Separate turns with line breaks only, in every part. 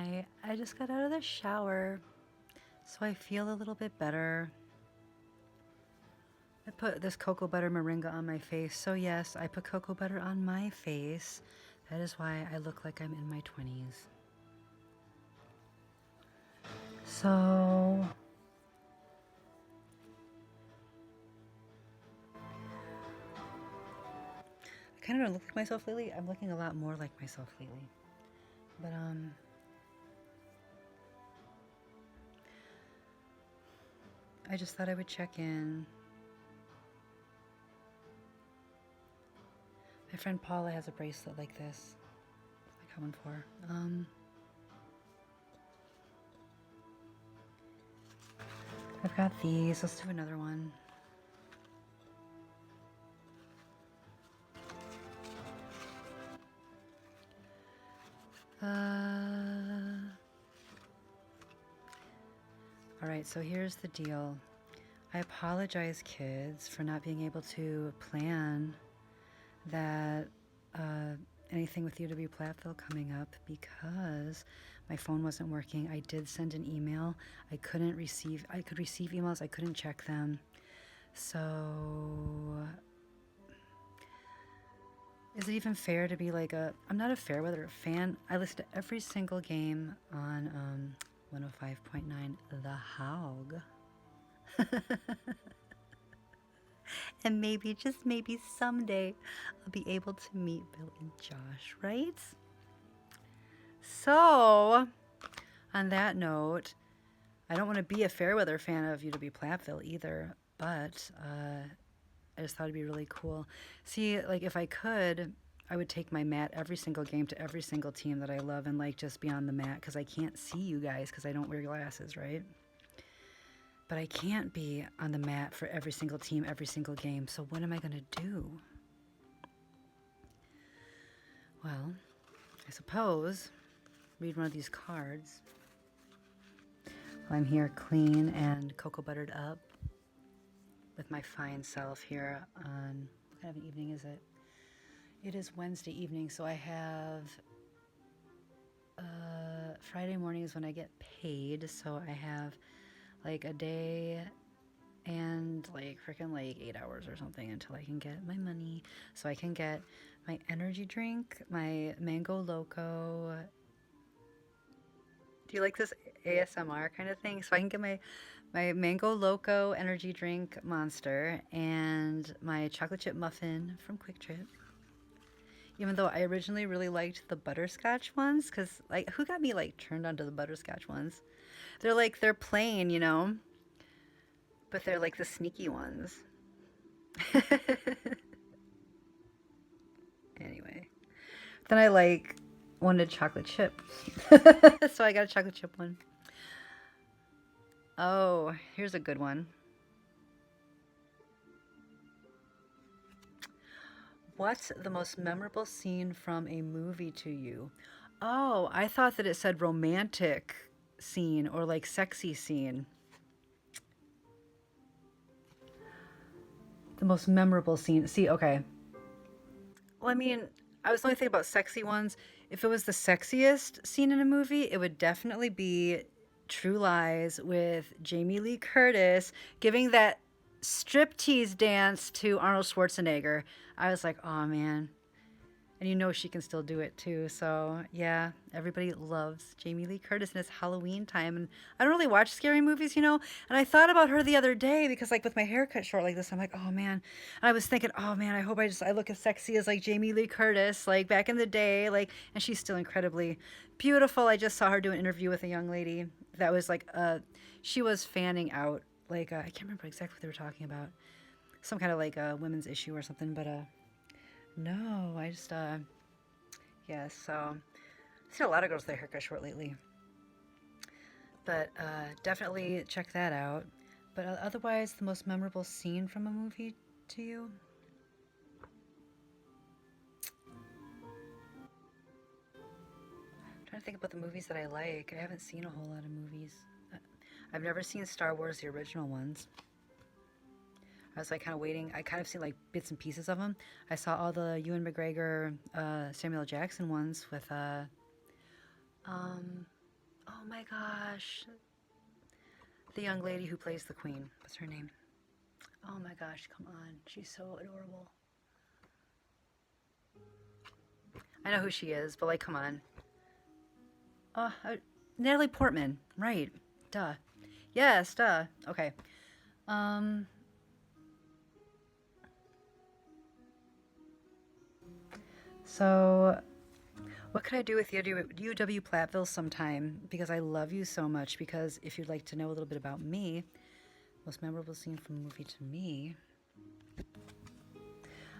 Hi, I just got out of the shower, so I feel a little bit better. I put this cocoa butter moringa on my face. So yes, I put cocoa butter on my face. That is why I look like I'm in my 20s. So I kind of don't look like myself lately. I'm looking a lot more like myself lately. But I just thought I would check in. My friend Paula has a bracelet like this. I got one for her. I've got these. Let's do another one. All right, so here's the deal. I apologize, kids, for not being able to plan that anything with UW Platteville coming up because my phone wasn't working. I did send an email. I could receive emails, I couldn't check them. So is it even fair to be like I'm not a fair weather fan. I listen to every single game on 105.9 The Haug. And maybe, just maybe someday, I'll be able to meet Bill and Josh, right? So, on that note, I don't want to be a Fairweather fan of UW Platteville either, but I just thought it'd be really cool. See, like if I could, I would take my mat every single game to every single team that I love and like just be on the mat because I can't see you guys because I don't wear glasses, right? But I can't be on the mat for every single team, every single game. So what am I going to do? Well, I suppose read one of these cards. While I'm here clean and cocoa buttered up with my fine self here on, what kind of an evening is it? It is Wednesday evening, so I have Friday morning is when I get paid, so I have like a day and like freaking like 8 hours or something until I can get my money, so I can get my energy drink, my Mango Loco. Do you like this ASMR kind of thing? So I can get my Mango Loco energy drink monster and my chocolate chip muffin from Quick Trip. Even though I originally really liked the butterscotch ones, because like who got me like turned onto the butterscotch ones? They're plain, but they're like the sneaky ones. Anyway, then I like wanted chocolate chip, so I got a chocolate chip one. Oh, here's a good one. What's the most memorable scene from a movie to you? Oh, I thought that it said romantic scene or like sexy scene. The most memorable scene. See, okay. Well, I mean, I was only thinking about sexy ones. If it was the sexiest scene in a movie, it would definitely be True Lies with Jamie Lee Curtis giving that striptease dance to Arnold Schwarzenegger. I was like, oh man. And she can still do it too. So yeah, everybody loves Jamie Lee Curtis, and it's Halloween time. And I don't really watch scary movies. And I thought about her the other day because, like, with my hair cut short like this, I'm like, oh man. And I was thinking, oh man, I hope I look as sexy as like Jamie Lee Curtis, like back in the day. Like, and she's still incredibly beautiful. I just saw her do an interview with a young lady that was like, she was fanning out. Like, I can't remember exactly what they were talking about. Some kind of like a women's issue or something, but no, I just yeah, so I've seen a lot of girls with their hair cut short lately, but definitely check that out. But otherwise, the most memorable scene from a movie to you? I'm trying to think about the movies that I like. I haven't seen a whole lot of movies. Uh, I've never seen Star Wars, the original ones. I was like kind of waiting. I kind of seen like bits and pieces of them. I saw all the Ewan McGregor, Samuel L. Jackson ones with um Oh my gosh. The young lady who plays the queen. What's her name? Oh my gosh, come on. She's so adorable. I know who she is, but like, come on. Natalie Portman. Right. Duh. Yes, duh. Okay. Um, so what could I do with UW Platteville sometime? Because I love you so much. Because if you'd like to know a little bit about me, most memorable scene from a movie to me. I'm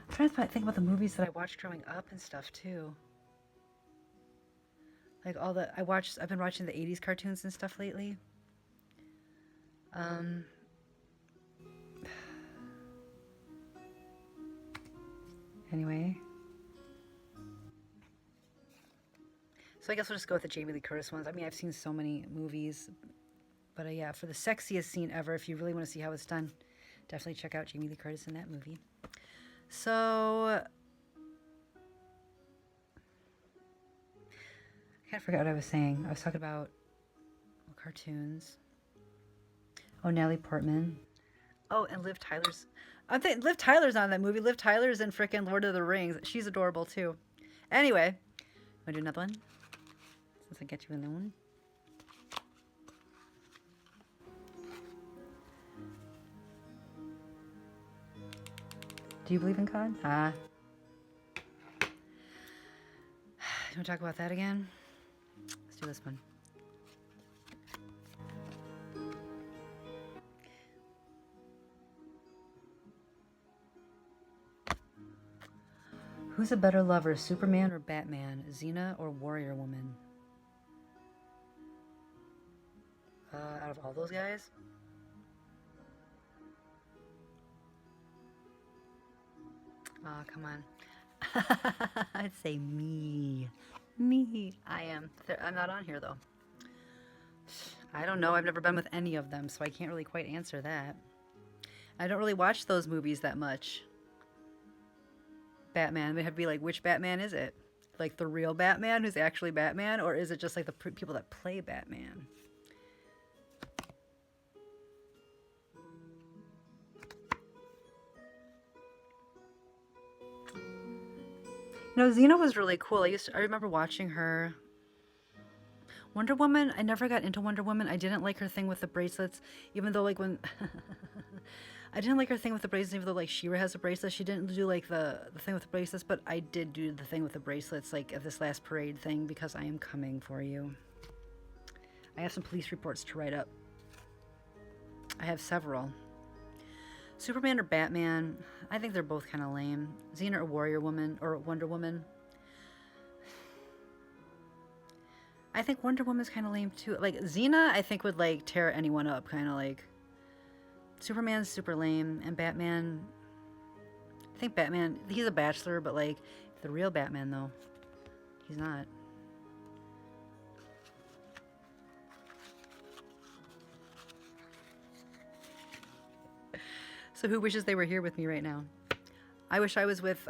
trying to think about the movies that I watched growing up and stuff too. Like I've been watching the 80s cartoons and stuff lately. Um, anyway. So I guess we'll just go with the Jamie Lee Curtis ones. I mean, I've seen so many movies, but yeah, for the sexiest scene ever, if you really want to see how it's done, definitely check out Jamie Lee Curtis in that movie. So I kind of forgot what I was saying. I was talking about cartoons. Oh, Natalie Portman. Oh, and Liv Tyler's. I think Liv Tyler's on that movie. Liv Tyler's in frickin' Lord of the Rings. She's adorable too. Anyway, wanna do another one? Since I get you alone. Do you believe in God? Ah. You want to talk about that again? Let's do this one. Who's a better lover, Superman or Batman? Xena or Warrior Woman? Out of all those guys? Oh, come on. I'd say me. Me. I am. I'm not on here, though. I don't know. I've never been with any of them, so I can't really quite answer that. I don't really watch those movies that much. Batman. They have to be like, which Batman is it? Like the real Batman who's actually Batman? Or is it just like the people that play Batman? You know, Xena was really cool. I remember watching her. Wonder Woman, I never got into Wonder Woman. I didn't like her thing with the bracelets, even though like when I didn't like her thing with the bracelets, even though like She-Ra has a bracelet. She didn't do like the thing with the bracelets, but I did do the thing with the bracelets, like at this last parade thing, because I am coming for you. I have some police reports to write up. I have several. Superman or Batman? I think they're both kind of lame. Xena or Warrior Woman or Wonder Woman? I think Wonder Woman's kind of lame too. Like Xena, I think would like tear anyone up, kind of like. Superman's super lame, and Batman. I think Batman. He's a bachelor, but like the real Batman though, he's not. So who wishes they were here with me right now? I wish I was with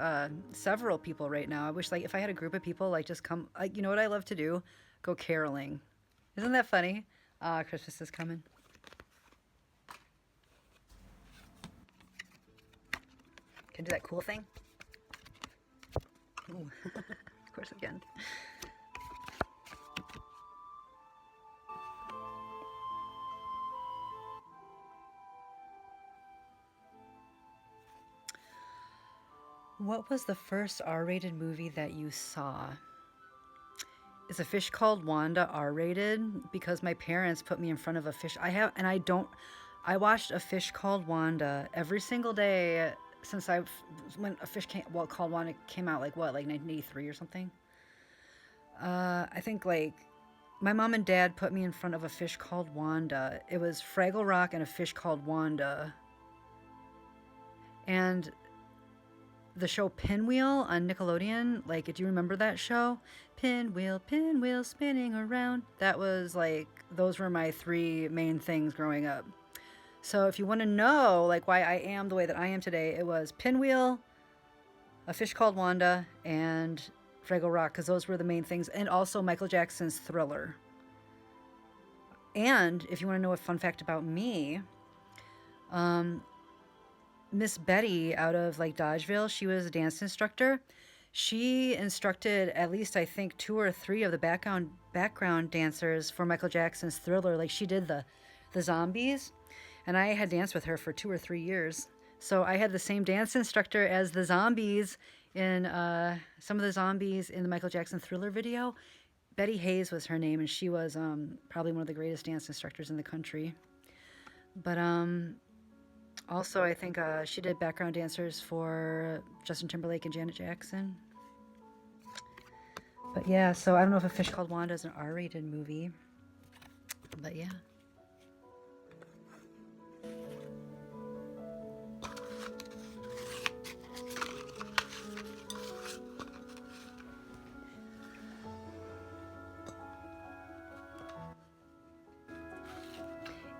several people right now. I wish like if I had a group of people like just come. Like you know what I love to do? Go caroling. Isn't that funny? Christmas is coming. Can I do that cool thing? Ooh. Of course I can. What was the first R-rated movie that you saw? Is A Fish Called Wanda R-rated? Because my parents put me in front of a fish. I watched A Fish Called Wanda every single day since when Called Wanda came out, like what, like 1983 or something? I think like my mom and dad put me in front of A Fish Called Wanda. It was Fraggle Rock and A Fish Called Wanda. And the show Pinwheel on Nickelodeon, like, do you remember that show? Pinwheel, pinwheel spinning around. That was like, those were my three main things growing up. So if you want to know, like, why I am the way that I am today, it was Pinwheel, A Fish Called Wanda, and Fraggle Rock, because those were the main things. And also Michael Jackson's Thriller. And if you want to know a fun fact about me, um, Miss Betty out of like Dodgeville, she was a dance instructor. She instructed at least I think two or three of the background dancers for Michael Jackson's Thriller. Like she did the zombies, and I had danced with her for 2 or 3 years. So I had the same dance instructor as the zombies in some of the zombies in the Michael Jackson Thriller video. Betty Hayes was her name, and she was probably one of the greatest dance instructors in the country. But also, I think she did background dancers for Justin Timberlake and Janet Jackson. But yeah, so I don't know if A Fish Called Wanda is an R-rated movie. But yeah.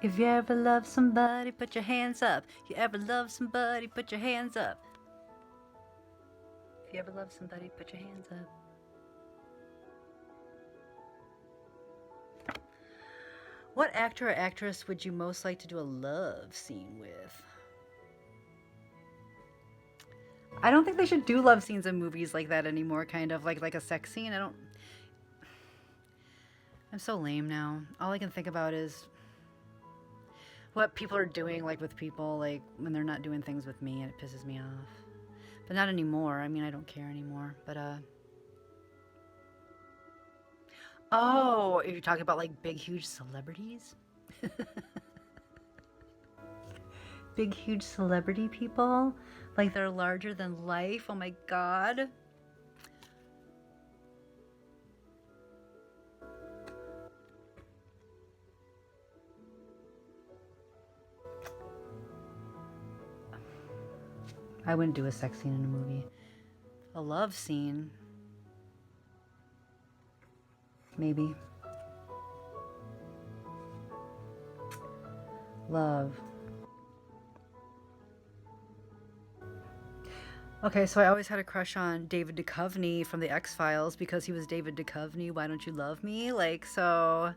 If you ever love somebody, put your hands up. If you ever love somebody, put your hands up. If you ever love somebody, put your hands up. What actor or actress would you most like to do a love scene with? I don't think they should do love scenes in movies like that anymore, kind of like a sex scene. I don't. I'm so lame now. All I can think about is what people are doing like with people like when they're not doing things with me, and it pisses me off. But not anymore. I mean, I don't care anymore. But oh, if you're talking about like big huge celebrities? Big huge celebrity people? Like they're larger than life? Oh my god. I wouldn't do a sex scene in a movie. A love scene? Maybe. Love. Okay, so I always had a crush on David Duchovny from the X-Files because he was David Duchovny. Why don't you love me? Like, so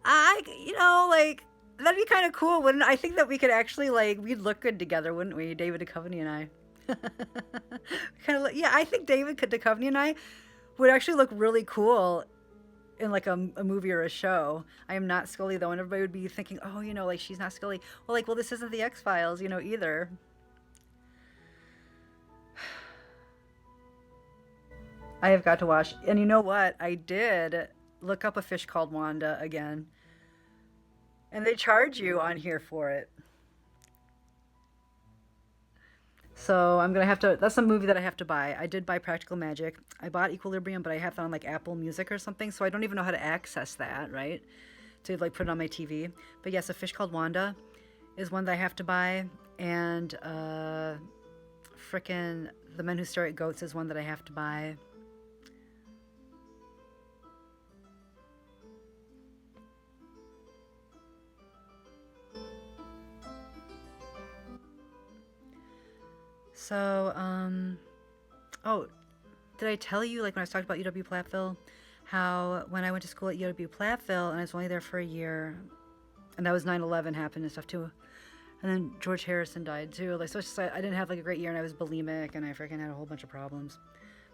like that'd be kind of cool, wouldn't I think that we could actually like we'd look good together, wouldn't we, David Duchovny and I? Kind of yeah, I think David Duchovny and I would actually look really cool in like a movie or a show. I am not Scully though, and everybody would be thinking, oh, like she's not Scully. Well, this isn't the X-Files, either. I have got to watch, and you know what? I did look up A Fish Called Wanda again, and they charge you on here for it. So I'm gonna have to. That's a movie that I have to buy. I did buy Practical Magic. I bought Equilibrium, but I have that on like Apple Music or something. So I don't even know how to access that, right? To like put it on my TV. But yes, A Fish Called Wanda is one that I have to buy, and frickin' The Men Who Stare at Goats is one that I have to buy. So, oh, did I tell you, like when I was talking about UW Platteville, how when I went to school at UW Platteville and I was only there for a year, and that was 9/11 happened and stuff too, and then George Harrison died too. Like, so it's just like, I didn't have like a great year, and I was bulimic, and I freaking had a whole bunch of problems,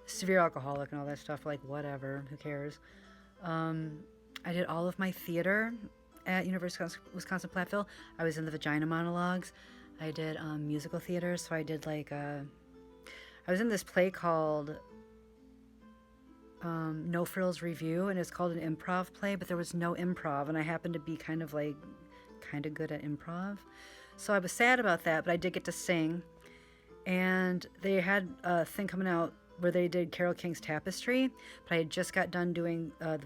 severe alcoholic and all that stuff. Like, whatever, who cares? Um, I did all of my theater at University of Wisconsin Platteville. I was in the Vagina Monologues. I did musical theater, so I did like I was in this play called No Frills Review, and it's called an improv play, but there was no improv, and I happened to be kind of good at improv, so I was sad about that. But I did get to sing, and they had a thing coming out where they did Carole King's Tapestry, but I had just got done doing the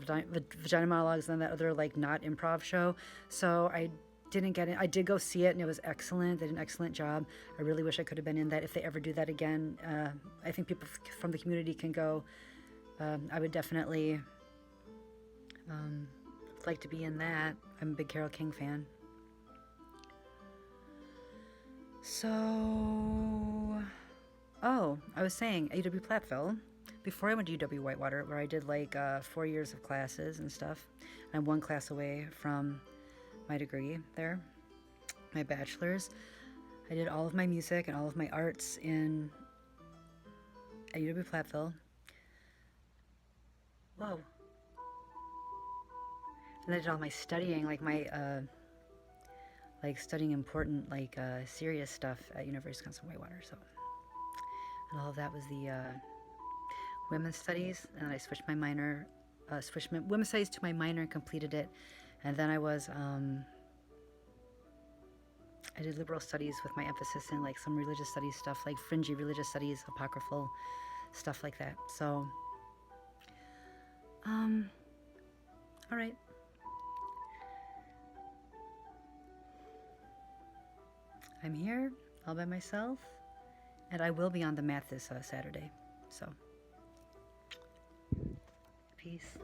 Vagina Monologues and that other like not improv show, so I didn't get it. I did go see it, and it was excellent. They did an excellent job. I really wish I could have been in that if they ever do that again. I think people from the community can go. I would definitely like to be in that. I'm a big Carole King fan. So, oh, I was saying at UW Platteville, before I went to UW Whitewater, where I did like 4 years of classes and stuff. I'm one class away from my degree there, my bachelor's. I did all of my music and all of my arts at UW-Platteville. Whoa. And I did all my studying, like my like studying important, like serious stuff at University of Wisconsin-Whitewater. So, and all of that was the women's studies, and I switched my minor, switched my women's studies to my minor and completed it. And then I did liberal studies with my emphasis in like some religious studies stuff, like fringy religious studies, apocryphal stuff like that. So, all right. I'm here all by myself, and I will be on the mat this Saturday. So, peace.